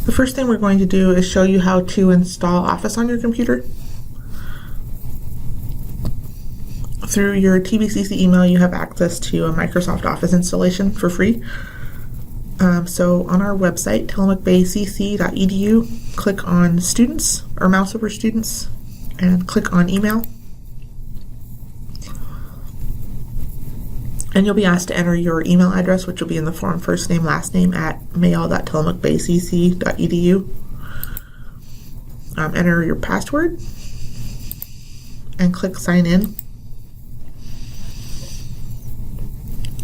The first thing we're going to do is show you how to install Office on your computer. Through your TBCC email, you have access to a Microsoft Office installation for free. So on our website, tillamookbaycc.edu, click on Students, or mouse over Students, and click on Email. And you'll be asked to enter your email address, which will be in the form first name, last name at mail.tillamookbaycc.edu. Enter your password and click Sign In.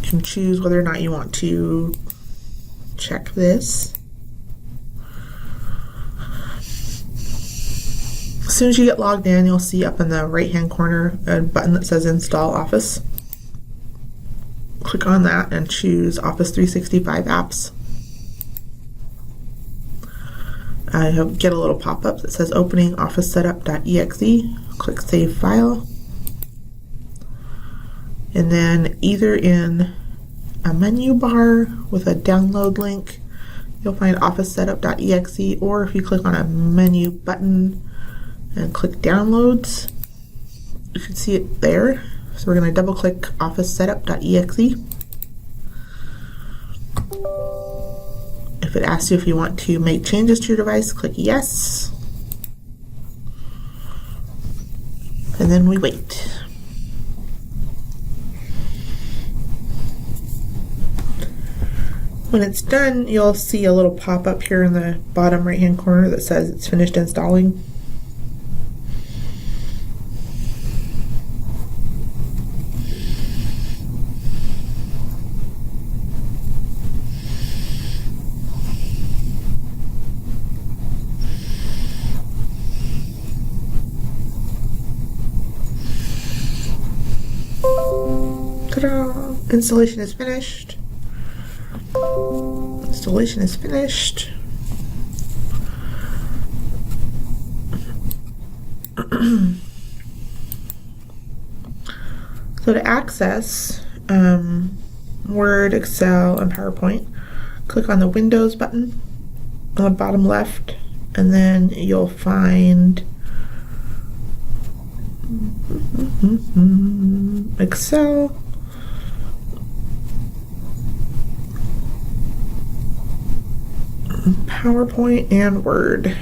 You can choose whether or not you want to check this. As soon as you get logged in, you'll see up in the right hand corner a button that says Install Office. Click on that and choose Office 365 Apps. You'll get a little pop-up that says Opening Office Setup.exe. Click Save File. And then either in a menu bar with a download link, you'll find Office Setup.exe, or if you click on a menu button and click Downloads, you can see it there. So we're going to double click Office Setup.exe. If it asks you if you want to make changes to your device, click Yes. And then we wait. When it's done, you'll see a little pop-up here in the bottom right-hand corner that says it's finished installing. Ta-da! Installation is finished. Installation is finished. So to access Word, Excel, and PowerPoint, click on the Windows button on the bottom left, and then you'll find Excel, PowerPoint, and Word.